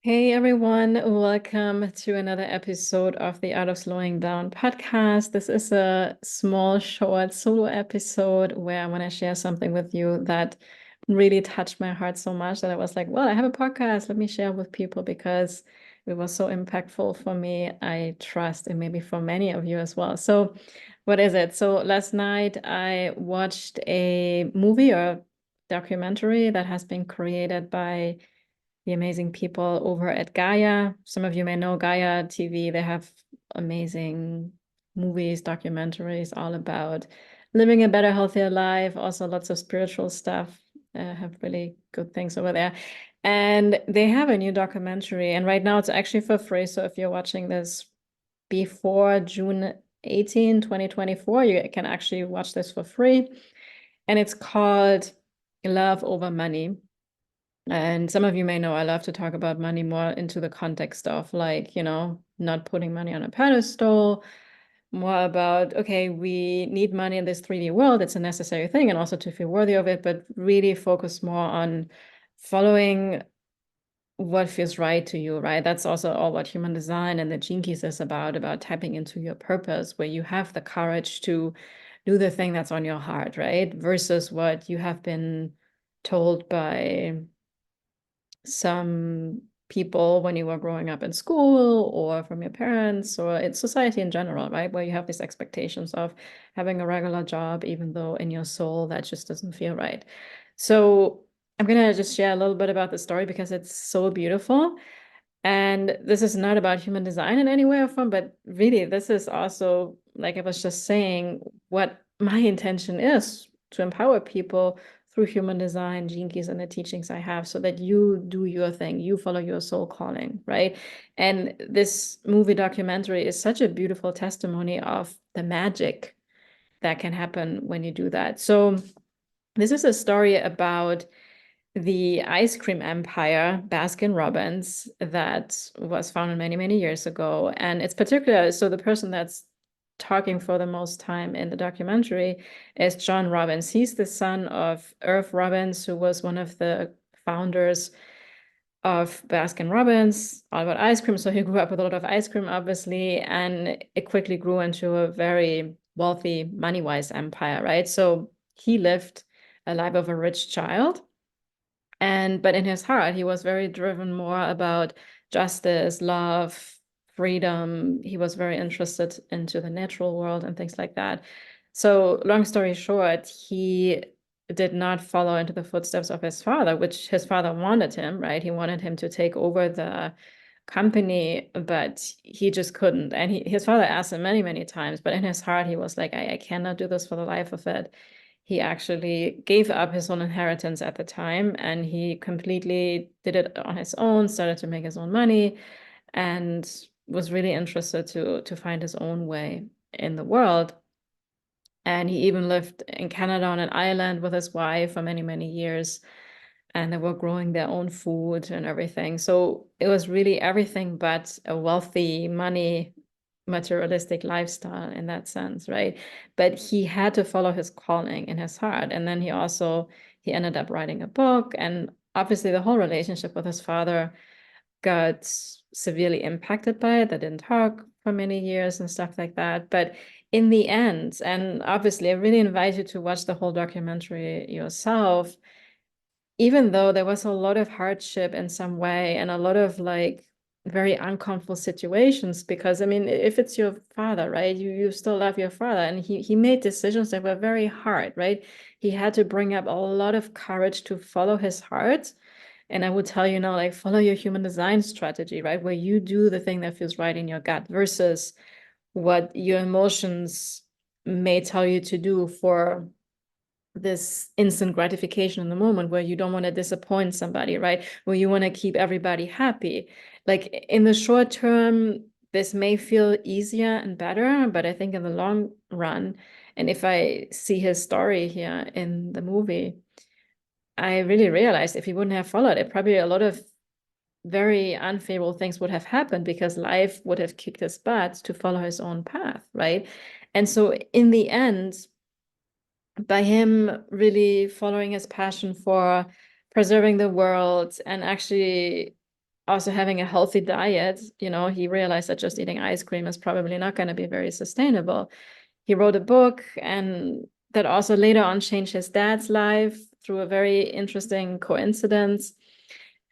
Hey everyone, welcome to another episode of the Art of Slowing Down podcast. This is a small, short solo episode where I want to share something with you that really touched my heart so much that I was like, well, I have a podcast. Let me share with people because it was so impactful for me. I trust, and maybe for many of you as well. So, what is it? So, last night I watched a movie or documentary that has been created by the amazing people over at Gaia. Some of you may know Gaia TV. They have amazing movies, documentaries all about living a better, healthier life. Also, lots of spiritual stuff. Have really good things over there. And they have a new documentary. And right now it's actually for free. So if you're watching this before June 18, 2024, you can actually watch this for free. And it's called Love Over Money. And some of you may know I love to talk about money more into the context of like, not putting money on a pedestal, more about, okay, we need money in this 3D world. It's a necessary thing and also to feel worthy of it, but really focus more on following what feels right to you, right? That's also all what human design and the Gene Keys is about tapping into your purpose, where you have the courage to do the thing that's on your heart, right? Versus what you have been told by some people when you were growing up in school or from your parents or in society in general, right? Where you have these expectations of having a regular job, even though in your soul that just doesn't feel right. So I'm going to just share a little bit about the story because it's so beautiful. And this is not about human design in any way or form, but really, this is also, like I was just saying, what my intention is to empower people through human design, gene keys, and the teachings I have so that you do your thing, you follow your soul calling, right? And this movie documentary is such a beautiful testimony of the magic that can happen when you do that. So, this is a story about the ice cream empire, Baskin Robbins, that was founded many, many years ago. And it's particular, so the person that's talking for the most time in the documentary is John Robbins. He's the son of Irv Robbins, who was one of the founders of Baskin Robbins, all about ice cream. So he grew up with a lot of ice cream, obviously, and it quickly grew into a very wealthy, money-wise empire, right? So he lived a life of a rich child, but in his heart, he was very driven more about justice, love, freedom. He was very interested into the natural world and things like that. So, long story short, he did not follow into the footsteps of his father, which his father wanted him, right? He wanted him to take over the company, but he just couldn't. And his father asked him many, many times, but in his heart, he was like, I cannot do this for the life of it. He actually gave up his own inheritance at the time and he completely did it on his own, started to make his own money, and was really interested to find his own way in the world. And he even lived in Canada on an island with his wife for many, many years. And they were growing their own food and everything. So it was really everything but a wealthy, money, materialistic lifestyle in that sense, right? But he had to follow his calling in his heart. And then he ended up writing a book. And obviously the whole relationship with his father got severely impacted by it. They didn't talk for many years and stuff like that. But in the end, and obviously, I really invite you to watch the whole documentary yourself, even though there was a lot of hardship in some way and a lot of like very uncomfortable situations, because I mean, if it's your father, right, you still love your father, and he made decisions that were very hard, right? He had to bring up a lot of courage to follow his heart. And I would tell you now, like, follow your human design strategy, right? Where you do the thing that feels right in your gut versus what your emotions may tell you to do for this instant gratification in the moment, where you don't want to disappoint somebody, right? Where you want to keep everybody happy. Like in the short term, this may feel easier and better, but I think in the long run, and if I see his story here in the movie, I really realized if he wouldn't have followed it, probably a lot of very unfavorable things would have happened because life would have kicked his butt to follow his own path, right? And so in the end, by him really following his passion for preserving the world and actually also having a healthy diet. You know, he realized that just eating ice cream is probably not going to be very sustainable. He wrote a book, and that also later on changed his dad's life through a very interesting coincidence.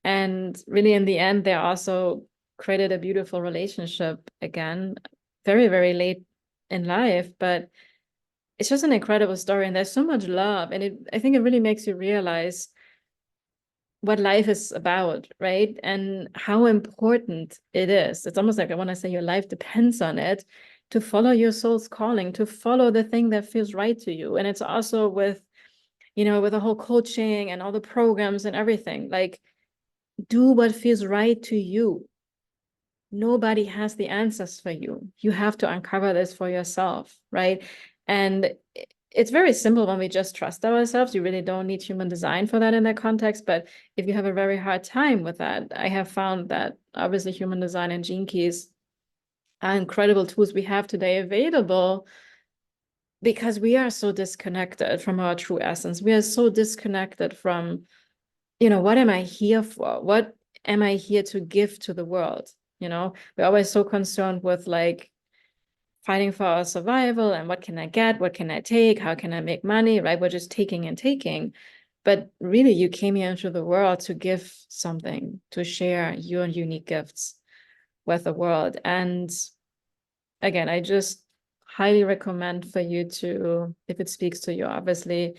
And really, in the end, they also created a beautiful relationship again, very, very late in life. But it's just an incredible story, and there's so much love. And I think it really makes you realize what life is about, right? And how important it is. It's almost like I want to say your life depends on it, to follow your soul's calling, to follow the thing that feels right to you. And it's also with, you know, with the whole coaching and all the programs and everything, like, do what feels right to you. Nobody has the answers for you. You have to uncover this for yourself, right? And it's very simple when we just trust ourselves. You really don't need human design for that in that context. But if you have a very hard time with that, I have found that obviously human design and gene keys are incredible tools we have today available, because we are so disconnected from our true essence. We are so disconnected from, you know, what am I here for? What am I here to give to the world? You know, we're always so concerned with like fighting for our survival and what can I get? What can I take? How can I make money? Right? We're just taking and taking. But really, you came here into the world to give something, to share your unique gifts with the world. And again, I just highly recommend for you to, if it speaks to you, obviously,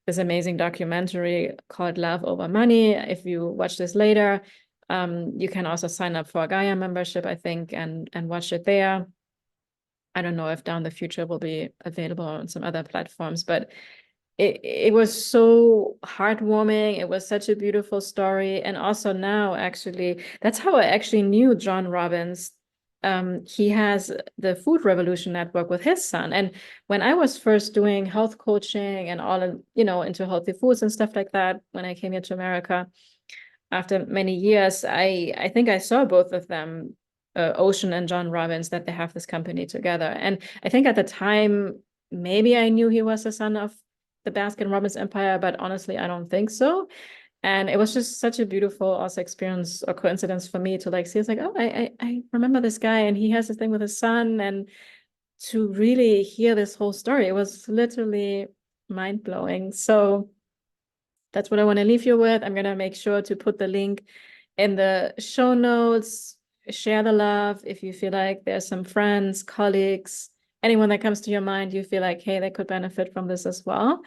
this amazing documentary called Love Over Money. If you watch this later, you can also sign up for a Gaia membership, I think, and watch it there. I don't know if down the future will be available on some other platforms, but it was so heartwarming. It was such a beautiful story. And also now, actually, that's how I actually knew John Robbins. He has the Food Revolution Network with his son. And when I was first doing health coaching and all, you know, into healthy foods and stuff like that, when I came here to America, after many years, I think I saw both of them, Ocean and John Robbins, that they have this company together. And I think at the time, maybe I knew he was the son of the Baskin Robbins empire, but honestly, I don't think so. And it was just such a beautiful also experience or coincidence for me to like see, it's like, oh, I remember this guy and he has this thing with his son, and to really hear this whole story, it was literally mind-blowing. So that's what I want to leave you with. I'm going to make sure to put the link in the show notes. Share the love if you feel like there's some friends, colleagues, anyone that comes to your mind, you feel like, hey, they could benefit from this as well.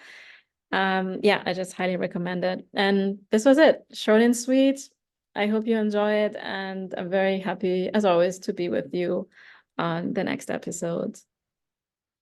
Yeah, I just highly recommend it. And this was it. Short and sweet. I hope you enjoy it. And I'm very happy, as always, to be with you on the next episode.